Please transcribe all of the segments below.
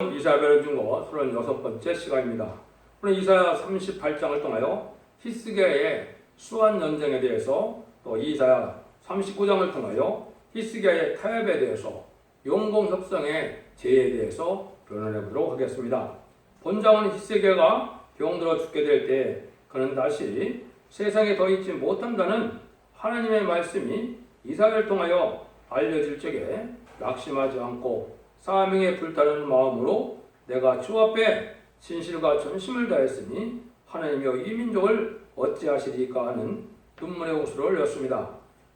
이사야별의 중거 36번째 시간입니다. 오늘 이사야 38장을 통하여 히스기야의 수완 전쟁에 대해서, 또 이사야 39장을 통하여 히스기야의 타협에 대해서, 용공협상의 재해에 대해서 변론해 보도록 하겠습니다. 본장은 히스기야가 병들어 죽게 될 때 그는 다시 세상에 더 있지 못한다는 하나님의 말씀이 이사야를 통하여 알려질 적에 낙심하지 않고 사명에 불타는 마음으로 내가 주 앞에 진실과 전심을 다했으니 하나님이여 이 민족을 어찌하시리까 하는 눈물의 홍수를 흘렸습니다.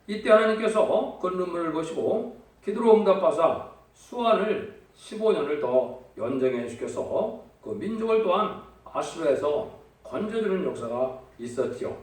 이때 하나님께서 그 눈물을 보시고 기도로 응답하사 수완을 15년을 더 연장해 주셔서 그 민족을 또한 아수르에서 건져주는 역사가 있었지요.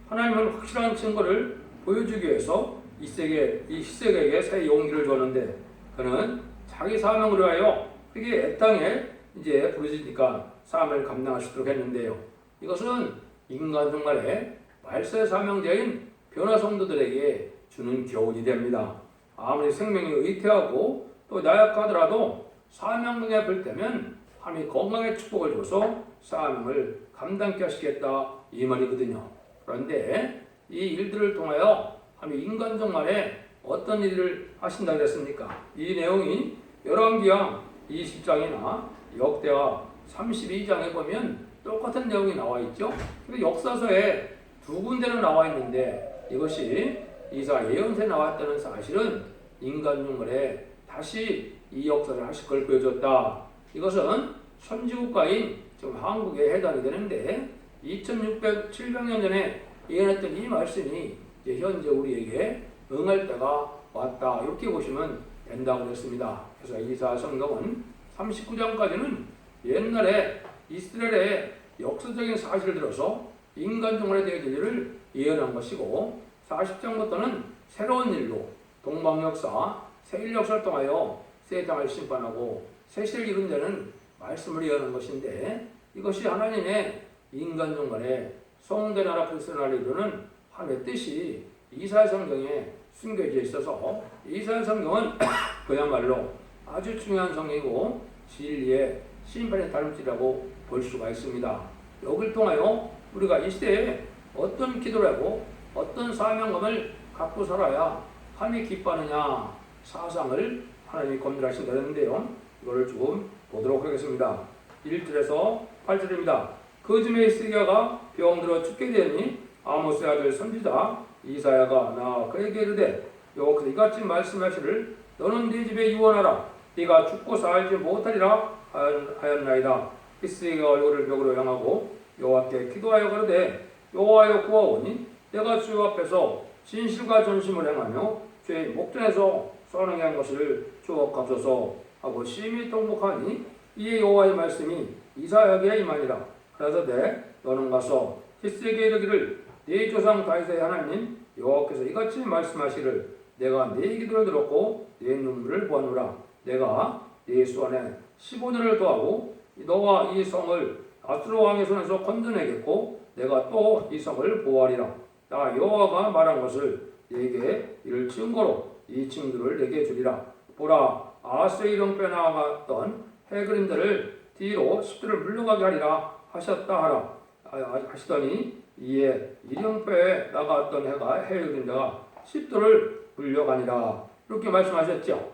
하나님은 확실한 증거를 보여주기 위해서 히스기야에게 새 용기를 줬는데 그는 자기 사명을 위하여 그게 애땅에 이제 부르짖으니까 사명을 감당할 수 있도록 했는데요. 이것은 인간 중간에 말세 사명자인 변화 성도들에게 주는 교훈이 됩니다. 아무리 생명이 의태하고 또 나약하더라도 사명에 불 때면 하나님이 건강의 축복을 줘서 사명을 감당케 하시겠다 이 말이거든요. 그런데 이 일들을 통하여 하나님이 인간 중간에 어떤 일을 하신다고 했습니까? 이 내용이 열왕기하 20장이나 역대하 32장에 보면 똑같은 내용이 나와 있죠. 근데 역사서에 두 군데로 나와 있는데 이것이 이사 예언서에 나왔다는 사실은 인간 중간에 다시 이 역사를 하실 걸 보여줬다. 이것은 선지국가인 지금 한국에 해당이 되는데 2600-700년 전에 예언했던 이 말씀이 이제 현재 우리에게 응할 때가 왔다. 이렇게 보시면 된다고 했습니다. 그래서 이사야 성경은 39장까지는 옛날에 이스라엘의 역사적인 사실을 들어서 인간 종말에 대한 일을 예언한 것이고 40장부터는 새로운 일로 동방역사, 세일역사를 통하여 새 땅을 심판하고 새 시를 이룬 자는 말씀을 예언한 것인데 이것이 하나님의 인간 종말에 성대 나라 그리스도 나라를 이루는 하나님의 뜻이 이사야 성경에 숨겨져 있어서 이사야 성경은 그야말로 아주 중요한 성경이고 진리의 심판의 다름질이라고 볼 수가 있습니다. 여기를 통하여 우리가 이 시대에 어떤 기도를 하고 어떤 사명감을 갖고 살아야 하나님이 기뻐하느냐 사상을 하나님이 검열하신다는데요. 이거를 조금 보도록 하겠습니다. 1절에서 8절입니다. 그 즈음에 히스기야가 병들어 죽게 되니 아모스의 아들 선지자 이사야가 나와 그에게 이르되 여호와께서 이같이 말씀하시를 너는 네 집에 유언하라 네가 죽고 살지 못하리라 하였나이다. 히스기야가 얼굴을 벽으로 향하고 여호와께 기도하여 가로되 여호와여 구하오니 내가 주 앞에서 진실과 전심을 행하며 죄의 목전에서 선하게 한 것을 주옵소서 하고 심히 통곡하니 이에 여호와의 말씀이 이사야에게 임하니라. 그러되 너는 가서 히스기야에게 이르기를 네 조상 다윗의 하나님 여호와께서 이같이 말씀하시를 내가 네 기도를 들었고 네 눈물을 보았노라. 내가 네 수완에 15년을 더하고 너와 이 성을 아수르 왕의 손에서 건져내겠고 내가 또 이 성을 보호하리라. 나 여호와가 말한 것을 네게 이를 증거로 이 징조를 내게 주리라. 보라 아하스의 이름 빼나갔던 해 그림자를 뒤로 십들을 물러가게 하리라 하셨다 하라 하시더니 이에 이령표에 나갔던 해가 해 그림자가 십도를 물려가니라. 이렇게 말씀하셨죠.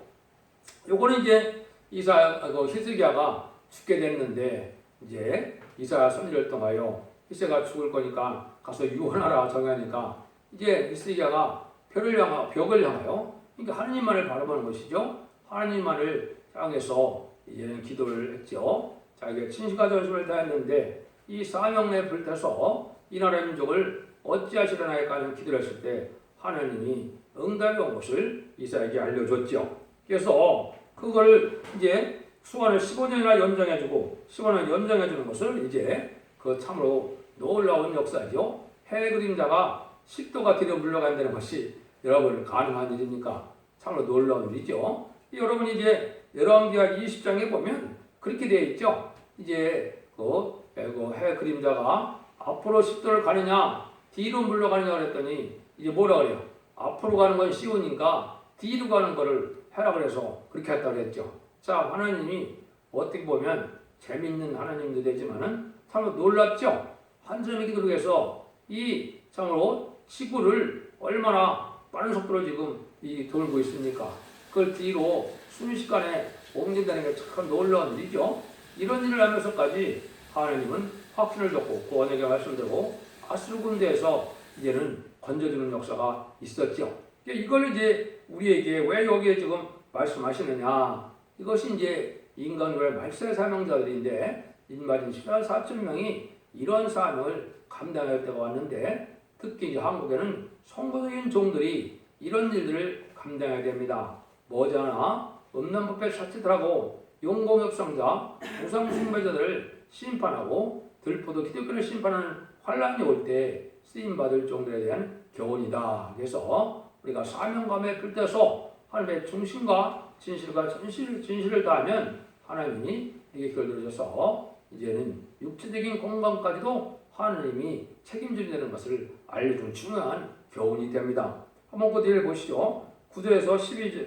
요거는 이제 히스기야가 죽게 됐는데 이제 이사야 선지를 통하여 히스기야가 죽을 거니까 가서 유언하라 정하니까 이제 히스기야가 벽을 향하여 그러니까 하나님만을 바라보는 것이죠. 하나님만을 향해서 이제는 기도를 했죠. 자기가 진실과 전심을 다했는데 이 사명에 불타서 이 나라의 민족을 어찌하시려나 하는 기도를 했을 때 하나님이 응답이 온 것을 이사야에게 알려줬죠. 그래서 그걸 이제 수완을 15년이나 연장해주고 15년 연장해주는 것을 이제 그 참으로 놀라운 역사죠. 해 그림자가 10도가 뒤로 물러간다는 것이 여러분 가능한 일이니까 참으로 놀라운 일이죠. 여러분 이제 열왕기하 20장에 보면 그렇게 되어 있죠. 이제 그 해 그림자가 앞으로 10도를 가느냐 뒤로 물러가느냐 그랬더니 이제 뭐라 그래요? 앞으로 가는 건 쉬우니까 뒤로 가는 거를 해라 그래서 그렇게 했다고 그랬죠. 자, 하나님이 어떻게 보면 재미있는 하나님도 되지만은 참 놀랍죠. 한점의 기도를 위해서 이 참으로 지구를 얼마나 빠른 속도로 지금 이 돌고 있습니까? 그걸 뒤로 순식간에 옮긴다는 게 참 놀라운 일이죠. 이런 일을 하면서까지 하나님은 확신을 줬고 구원에게 말씀드리고 아수르 군대에서 이제는 건져주는 역사가 있었죠. 이걸 이제 우리에게 왜 여기에 지금 말씀하시느냐? 이것이 이제 인간의 말세 사명자들인데 인마진 14만 4천 명이 이런 사명을 감당할 때가 왔는데 특히 이제 한국에는 선거적인 종들이 이런 일들을 감당해야 됩니다. 머지않아 음란법의 사치들하고 용공협상자, 우상숭배자들을 심판하고 들포도 기독교를 심판하는 환란이 올 때 쓰임받을 종들에 대한 교훈이다. 그래서 우리가 사명감에 필때서 하나님의 중심과 진실과 진실을 다하면 하나님이 이게 결들어져서 이제는 육체적인 건강까지도 하나님이 책임진다는 것을 알려주는 중요한 교훈이 됩니다. 한번 그 뒤를 보시죠. 9절에서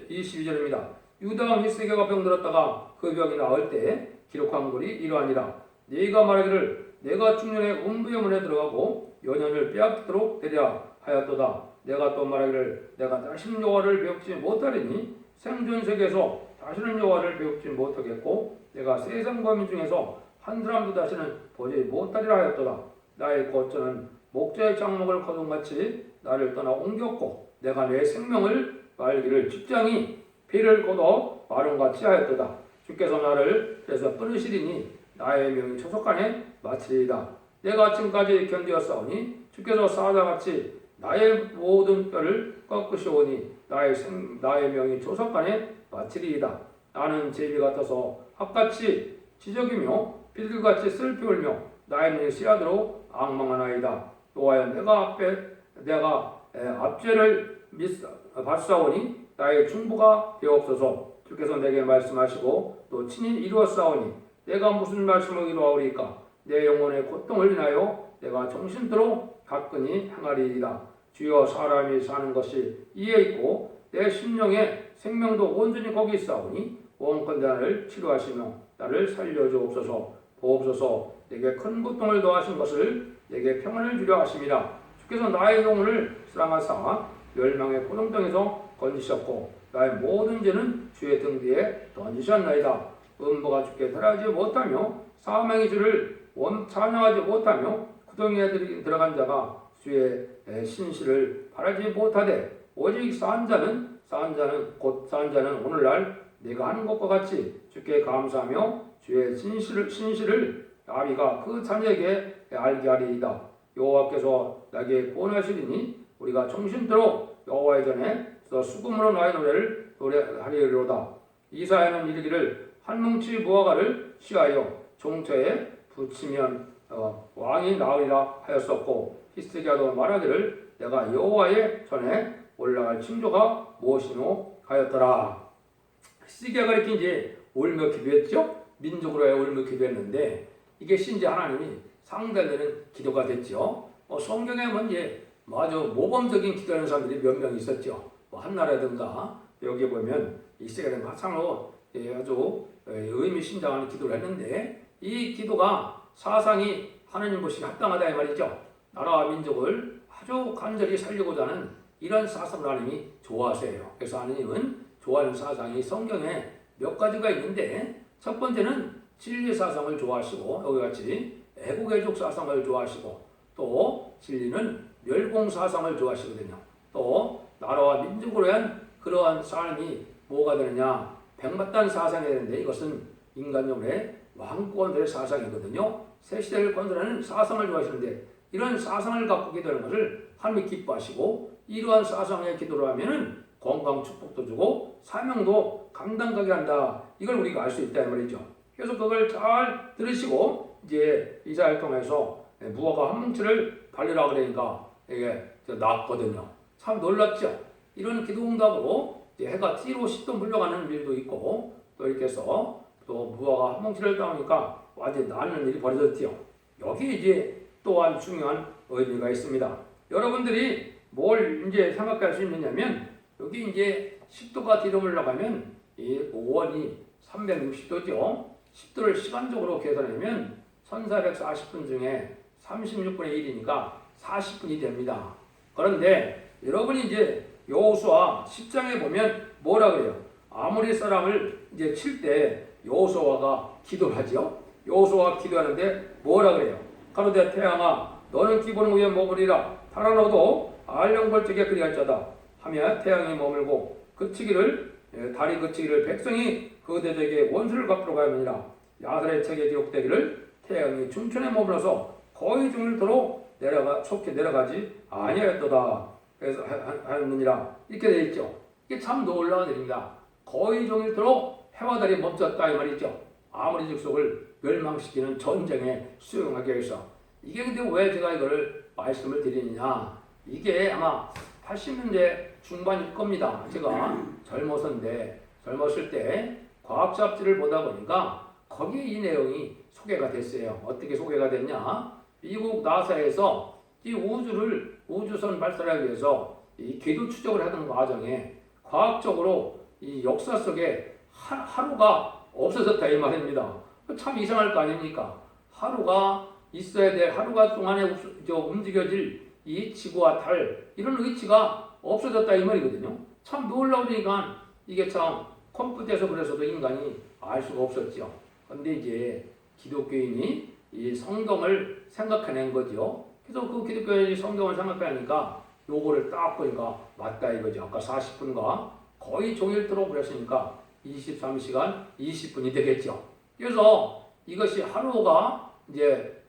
22절입니다. 유다왕 히스기야가 병들었다가 그 병이 나을 때 기록한 글이 이러하니라. 네가 말하기를 내가 중년에 음부의 들어가고 연연을 빼앗도록 되려 하였도다. 내가 또 말하기를 내가 다시는 여호와를 배우지 못하리니 생존 세계에서 다시는 여호와를 배우지 못하겠고 내가 세상과 민 중에서 한 사람도 다시는 보지 못하리라 하였도다. 나의 거처는 목자의 장목을 거둔같이 나를 떠나 옮겼고 내가 내 생명을 말기를 직장이 피를 걷어 마름같이 하였도다. 주께서 나를 그래서 끊으시리니 나의 명이 초석간에 마치리이다. 내가 지금까지 견디었사오니 주께서 사자같이 나의 모든 뼈를 꺾으시오니 나의 명이 초석간에 마치리이다. 나는 제비 같아서 핫같이 지적이며 비둘기같이 슬피 울며 나의 눈이 씨앗으로 앙망하나이다. 여호와여 내가 압제를 받사오니 나의 중보가 되옵소서. 주께서 내게 말씀하시고 또 친히 이루었사오니 내가 무슨 말씀을 이루어오리까? 내 영혼의 고통을 인하여 내가 정신토록 가끈히 행하리이다. 주여 사람이 사는 것이 이에 있고 내 심령의 생명도 온전히 거기 있사오니 원컨대 나를 치료하시며 나를 살려주옵소서. 보옵소서. 내게 큰 고통을 더하신 것을 내게 평안을 주려 하심이라. 주께서 나의 영혼을 사랑하사 멸망의 고동덩에서 건지셨고 나의 모든 죄는 주의 등 뒤에 던지셨나이다. 음부가 주께 들어가지 못하며 사망의 주를 찬양하지 못하며 구덩이에 들어간 자가 주의 신실을 바라지 못하되 오직 사한 자는 오늘날 내가 하는 것과 같이 주께 감사하며 주의 신실을 아비가 그 자녀에게 알게 하리이다. 여호와께서 나에게 구원하시리니 우리가 정신토록 여호와의 전에 수금으로 나의 노래를 노래하리로다. 이사야는 이르기를 한 뭉치 무화과를 씨하여 종처에 붙이면 왕이 나으리라 하였었고 히스기야도 말하기를 내가 여호와의 전에 올라갈 징조가 무엇이뇨 하였더라. 히스기야가 이렇게 이제 울며 기도했죠. 민족으로의 울며 기도했는데 이게 이제 하나님이 상달되는 기도가 됐죠. 성경에 이제 아주 모범적인 기도하는 사람들이 몇 명 있었죠. 한나라든가 여기 보면 이스라엘은 마찬가지로 아주 의미심장한 기도를 했는데 이 기도가 사상이 하나님 보시기에 합당하다 이 말이죠. 나라와 민족을 아주 간절히 살리고자 하는 이런 사상을 하나님이 좋아하세요. 그래서 하나님은 좋아하는 사상이 성경에 몇 가지가 있는데 첫 번째는 진리 사상을 좋아하시고 여기 같이 애국애족 사상을 좋아하시고 또 진리는 멸공 사상을 좋아하시거든요. 또 나라와 민족으로 위한 그러한 삶이 뭐가 되느냐? 백마탄 사상이 되는데 이것은 인간용의 왕권들의 사상이거든요. 새 시대를 건설하는 사상을 좋아하시는데 이런 사상을 갖고 기도하는 것을 하나님이 기뻐하시고 이러한 사상의 기도를 하면은 건강 축복도 주고 사명도 감당하게 한다. 이걸 우리가 알 수 있다 이 말이죠. 그래서 그걸 잘 들으시고 이제 이사야를 통해서 무화과 한 뭉치를 발리라 그러니까 이게 나왔거든요. 참 놀랍죠. 이런 기도 응답으로 해가 뒤로 10도 물러가는 일도 있고 또 이렇게 해서 또 무화과 한 뭉치를 따오니까 완전히 나는 일이 벌어졌지요. 여기 이제 또한 중요한 의미가 있습니다. 여러분들이 뭘 이제 생각할 수 있느냐면 여기 이제 10도가 뒤로 물러가면 이 오원이 360도죠. 10도를 시간적으로 계산하면 1440분 중에 36분의 1이니까 40분이 됩니다. 그런데 여러분이 이제 여호수아 10장에 보면 뭐라 그래요? 아모리 사람을 이제 칠 때 여호수아가 기도를 하죠. 여호수아가 기도하는데 뭐라 그래요? 가로되 태양아 너는 기본 위에 머무리라. 달아 너도 알령벌적에 그리할 자다 하며 태양이 머물고 그치기를 달이 그치기를 백성이 그 대적에 원수를 갚으러 가느니라. 야살의 책에 기록되기를 태양이 중천에 머물러서 거의 중일토록 속히 내려가지 아니하였도다. 그래서 하였느니라. 이렇게 되어 있죠. 이게 참 놀라운 일입니다. 거의 종일토록 해와 달이 멈췄다 이 말이죠. 아무리 직속을 멸망시키는 전쟁에 수용하기 위해서. 이게 근데 왜 제가 이거를 말씀을 드리느냐? 이게 아마 80년대 중반일 겁니다. 제가 젊었을 때 과학 잡지를 보다 보니까 거기에 이 내용이 소개가 됐어요. 어떻게 소개가 됐냐? 미국 나사에서 이 우주선 발사를 하기 위해서 이 궤도 추적을 하던 과정에 과학적으로 이 역사 속에 하루가 없어졌다 이 말입니다. 참 이상할 거 아닙니까? 하루가 있어야 될 하루가 동안에 움직여질 이 지구와 달 이런 위치가 없어졌다 이 말이거든요. 참 놀라우니까 이게 참 컴퓨터에서 그래서도 인간이 알 수가 없었죠. 그런데 이제 기독교인이 이 성경을 생각해낸 거죠. 그래서 그 기독교인이 성경을 생각하니까 요거를 딱 보니까 맞다 이거죠. 아까 40분과 거의 종일토록 그랬으니까 23시간 20분이 되겠죠. 그래서 이것이 하루가 이제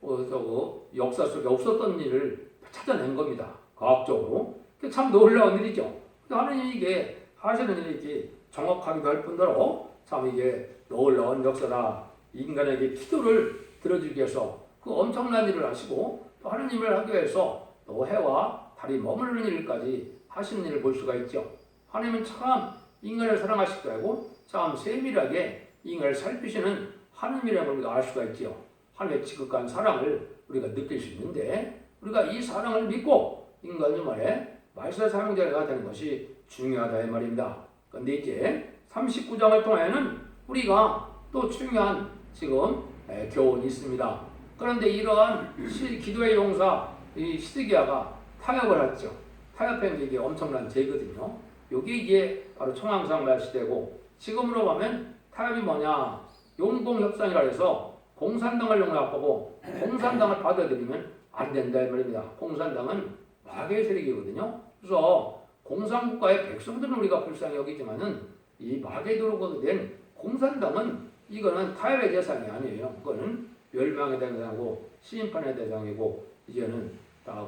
역사 속에 없었던 일을 찾아낸 겁니다. 과학적으로. 참 놀라운 일이죠. 하나님이 이게 하시는 일이 이렇게 정확하기도 할 뿐더러 참 이게 놀라운 역사다. 인간에게 기도를 들어주기 위해서 그 엄청난 일을 하시고 또 하나님을 하기 위해서 또 해와 달이 머무르는 일까지 하시는 일을 볼 수가 있죠. 하나님은 참 인간을 사랑하실 거고 참 세밀하게 인간을 살피시는 하나님이라는 걸 우리가 알 수가 있죠. 하나님의 지극한 사랑을 우리가 느낄 수 있는데 우리가 이 사랑을 믿고 인간의 말에 말세 사명자가 되는 것이 중요하다 이 말입니다. 그런데 이제 39장을 통하여는 우리가 또 중요한 지금 교훈이 있습니다. 그런데 이러한 기도의 용사 이 히스기야가 타협을 했죠. 타협한 게 이게 엄청난 죄거든요. 여기 이게 바로 청왕성 시대고 지금으로 가면 타협이 뭐냐? 용공협상이라 해서 공산당을 용납하고 공산당을 받아들이면 안 된다 이 말입니다. 공산당은 마귀의 세력이거든요. 그래서 공산국가의 백성들은 우리가 불쌍히 여기지만은 이 마귀도로 된 공산당은 이거는 타협의 대상이 아니에요. 그거는 멸망의 대상이고 심판의 대상이고 이제는 다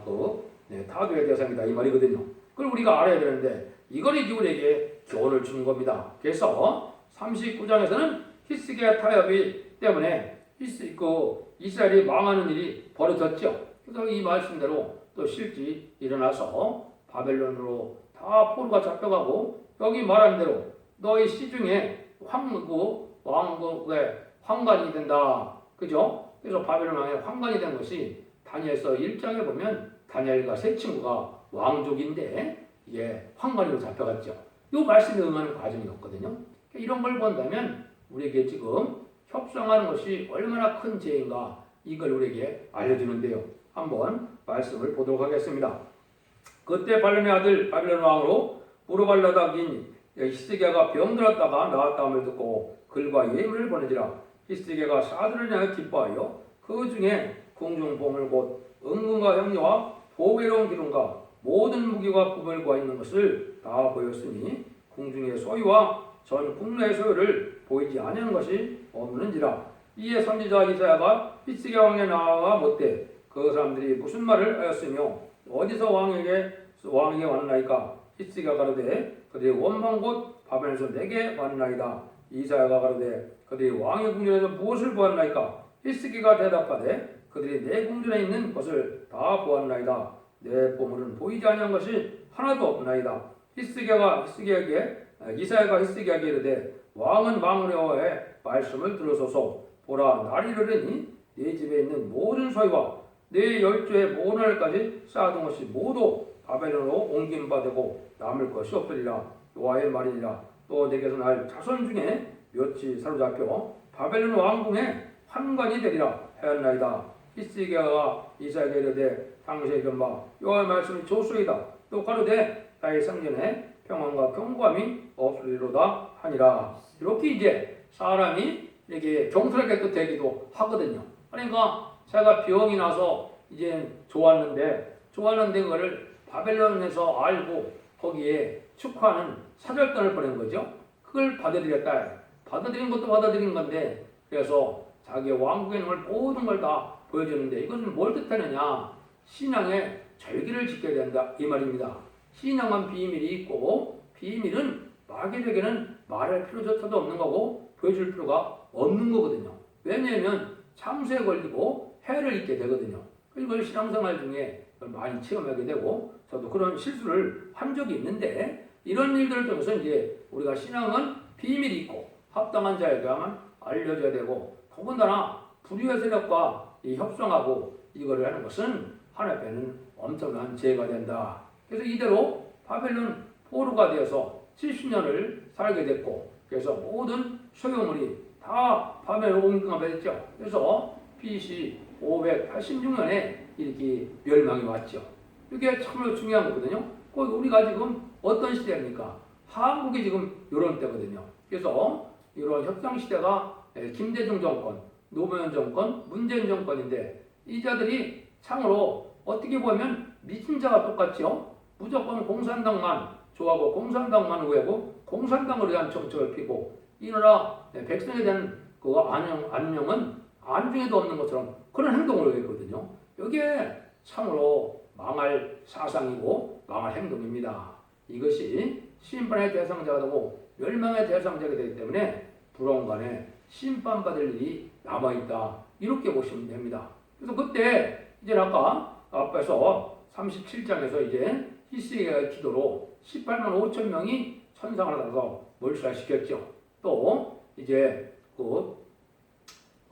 타도의 대상이다 이 말이거든요. 그걸 우리가 알아야 되는데 이걸 이제 우리에게 교훈을 주는 겁니다. 그래서 39장에서는 히스기야 타협이 때문에 이스라엘이 망하는 일이 벌어졌죠. 그래서 이 말씀대로 또 실제 일어나서 바벨론으로 다 포로가 잡혀가고 여기 말한 대로 너희 시중에 왕국의 황관이 된다. 그죠? 그래서 바벨론 왕의 황관이 된 것이 다니엘서 1장에 보면 다니엘과 세 친구가 왕족인데 이게 황관으로 잡혀갔죠. 이 말씀에 응하는 과정이었거든요. 이런 걸 본다면 우리에게 지금 협상하는 것이 얼마나 큰 죄인가 이걸 우리에게 알려주는데요. 한번 말씀을 보도록 하겠습니다. 그때 발람의 아들 바벨론 왕으로 무르발라닥인 히스기야가 병들었다가 나았다함을 듣고 글과 예물을 보내지라. 히스기야가 사들을 향해 기뻐하여 그 중에 궁중보물 곧 은금과 형리와 보배로운 기름과 모든 무기와 구별과 있는 것을 다 보였으니 궁중의 소유와 전 국내의 소유를 보이지 아니하는 것이 없는지라. 이에 선지자 이사야가 히스기야 왕에 나아가 묻되 그 사람들이 무슨 말을 하였으며 어디서 왕에게 왔나이까. 히스기야가 가로되 그들이 원망 곧 바벨론에서 내게 왔나이다. 이사야가 가로되 그들이 왕의 궁전에서 무엇을 보았나이까. 히스기야가 대답하되 그들이 내 궁전에 있는 것을 다 보았나이다. 내 보물은 보이지 아니한 것이 하나도 없나이다. 이사야가 히스기야에게 이르되 왕은 망령의 말씀을 들으소서. 보라 날이 이르리니 네 집에 있는 모든 소유와 네 열조의 모날까지 쌓아둔 것이 모두 바벨론으로 옮김받고 남을 것이 없으리라. 여호와의 말이니라. 또 내게서 날 자손 중에 몇이 사로잡혀 바벨론 왕궁의 환관이 되리라 하였나이다. 히스기야가 이사야에게 이르되 당시에 이른 바 여호와의 말씀이 조수이다. 또 가로되 나의 성전에 평안과 경고함이 없으리로다 하니라. 이렇게 이제 사람이 이렇게 경솔하게 또 되기도 하거든요. 그러니까 제가 병이 나서 이제 좋았는데 그거를 바벨론에서 알고 거기에 축하하는 사절단을 보낸 거죠. 그걸 받아들였다. 받아들인 것도 받아들인 건데 그래서 자기의 왕국의 능을 모든 걸 다 보여주는데 이것은 뭘 뜻하느냐? 신앙의 절기를 지켜야 된다 이 말입니다. 신앙은 비밀이 있고 비밀은 마귀에게는 말할 필요조차도 없는 거고 보여줄 필요가 없는 거거든요. 왜냐하면 참수에 걸리고 해를 입게 되거든요. 이걸 신앙생활 중에 많이 체험하게 되고 저도 그런 실수를 한 적이 있는데 이런 일들을 통해서 이제 우리가 신앙은 비밀이 있고 합당한 자에게만 알려져야 되고 더군다나 불의의 세력과 협상하고 이거를 하는 것은 하나님 앞에는 엄청난 죄가 된다. 그래서 이대로 바벨론 포로가 되어서 70년을 살게 됐고 그래서 모든 소유물이 다 바벨론 옮겨가게 됐죠. 그래서 BC 586년에 이렇게 멸망이 왔죠. 이게 참으로 중요한 거거든요. 우리가 지금 어떤 시대입니까? 한국이 지금 이런 때거든요. 그래서 이런 협상 시대가 김대중 정권, 노무현 정권, 문재인 정권인데 이 자들이 참으로 어떻게 보면 미친 자가 똑같죠. 무조건 공산당만 좋아하고 공산당만 우애고 공산당을 위한 정책을 피고 이 나라 백성에 대한 그 안녕은 안중에도 없는 것처럼 그런 행동을 했거든요. 이게 참으로 망할 사상이고 망할 행동입니다. 이것이 심판의 대상자가 되고 멸망의 대상자가 되기 때문에 불언간에 심판받을 일이 남아있다. 이렇게 보시면 됩니다. 그래서 그때 이제 아까 앞에서 37장에서 이제 히스기야의 기도로 18만 5천 명이 천상을 받아서 몰살시켰죠. 또 이제 그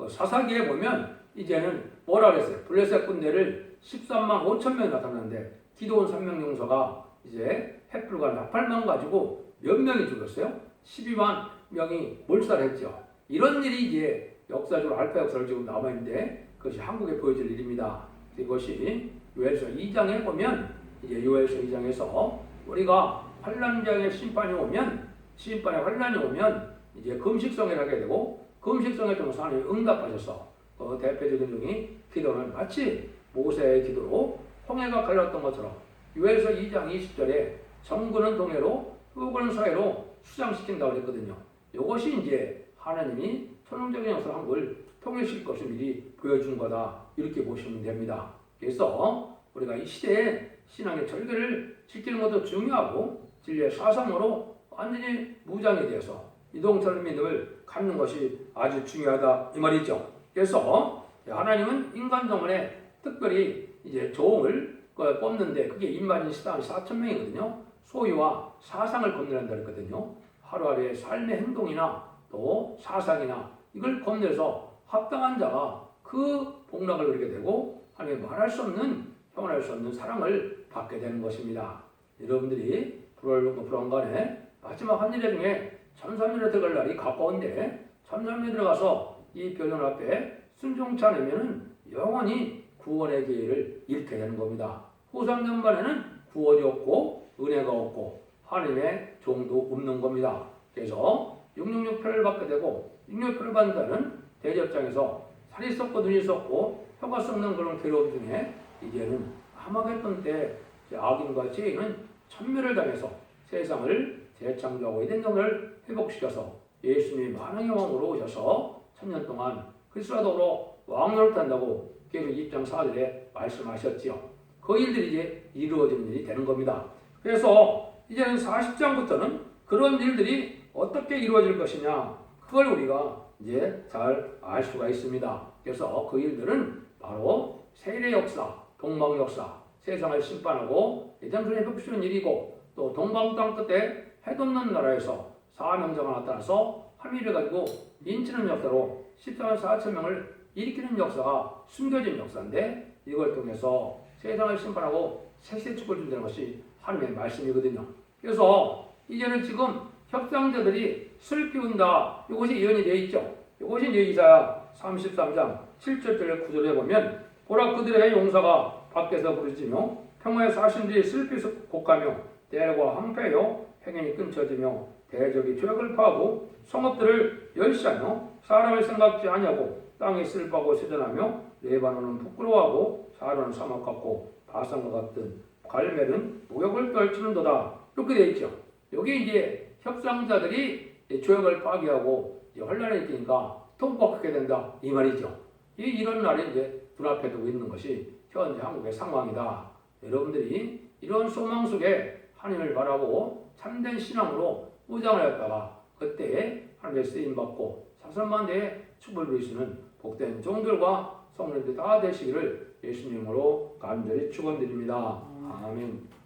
사사기에 보면 이제는 뭐라 그랬어요? 블레셋 군대를 13만 5천 명이 나타났는데 기드온 3명 용사가 이제 횃불과 나팔만 가지고 몇 명이 죽었어요? 12만 명이 몰살했죠. 이런 일이 이제 역사적으로 알파 역사를 지금 남아있는데 그것이 한국에 보여질 일입니다. 이것이 요엘서 2장에 보면 이제 요엘서 2장에서 우리가 환란장의 심판이 오면 심판의 환란이 오면 이제 금식성을 하게 되고 금식성에 통해서 하나님이 응답하셔서 그 대표적인 중이 기도는 마치 모세의 기도로 홍해가 갈랐던 것처럼 요엘서 2장 20절에 정구는 동해로 흑은 서해로 수장시킨다고 그랬거든요. 이것이 이제 하나님이 천왕적인 역사를 한국을 통일시킬 것을 미리 보여준 거다 이렇게 보시면 됩니다. 그래서 우리가 이 시대에 신앙의 절개를 지키는 것도 중요하고 진리의 사상으로 완전히 무장이 되어서 이동철 믿음을 갖는 것이 아주 중요하다 이 말이죠. 그래서 하나님은 인간 정원에 특별히 이제 종을 뽑는데 그게 임마진 시당이 4천 명이거든요. 소유와 사상을 검열한다 그랬거든요. 하루하루의 삶의 행동이나 또 사상이나 이걸 검열해서 합당한 자가 그 복락을 누리게 되고 하나님의 말할 수 없는 표현할 수 없는 사랑을 받게 되는 것입니다. 여러분들이 불안간에 마지막 한 일의 중에 천삼일에 들어갈 날이 가까운데 천삼일에 들어가서 이 변론 앞에 순종치 않으면 영원히 구원의 기회를 잃게 되는 겁니다. 후삼년반에는 구원이 없고 은혜가 없고 하나님의 종도 없는 겁니다. 그래서 666표를 받게 되고 666표를 받는 자는 대접장에서 살이 썩고 눈이 썩고 혀가 썩는 그런 괴로움 중에 이제는 아마겟돈 때 악인과 죄인은 천멸을 당해서 세상을 재창조하고 에덴 동을 회복시켜서 예수님이 만왕의 왕으로 오셔서 천년 동안 그리스도와 더불어 왕노릇 한다고 계속 2장 4절에 말씀하셨지요. 그 일들이 이제 이루어지는 일이 되는 겁니다. 그래서 이제는 40장부터는 그런 일들이 어떻게 이루어질 것이냐 그걸 우리가 이제 잘 알 수가 있습니다. 그래서 그 일들은 바로 세례 역사, 동방 역사, 세상을 심판하고 예정선에 회복시키는 일이고 또 동방 땅 끝에 해돋는 나라에서 사명자가 나타나서 화미를 가지고 인치는 역사로 14만 4천 명을 일으키는 역사가 숨겨진 역사인데 이걸 통해서 세상을 심판하고 세세 축을 준다는 것이 하나님의 말씀이거든요. 그래서 이제는 지금 협상자들이 술 피운다 이것이 예언이 되어 있죠. 이것이 이제 이사야 33장 7절을 구절에 보면 보라 그들의 용사가 밖에서 부르짖으며 평화의 사신들이 슬피 곡하며 대과 항폐하여 행인이 끊쳐지며 대적이 죄악을 파하고 성읍들을 멸시하며 사람을 생각지 아니하고 땅이 슬퍼하고 세전하며 레바논은 부끄러워하고 사로는 사막 같고 바산과 같은 갈멜은 무역을 떨치는도다. 이렇게 되어 있죠. 여기 이제 협상자들이 조약을 파기하고 혼란이 있으니까 통곡하게 된다 이 말이죠. 이런 날이 이제 눈앞에 두고 있는 것이 현재 한국의 상황이다. 여러분들이 이런 소망 속에 하나님을 바라보고 참된 신앙으로 무장을 했다가 그때에 하나님의 쓰임 받고 사선만대의 축복을 누리시는 복된 종들과 성도들 다 되시기를 예수님으로 간절히 축원드립니다. 아멘.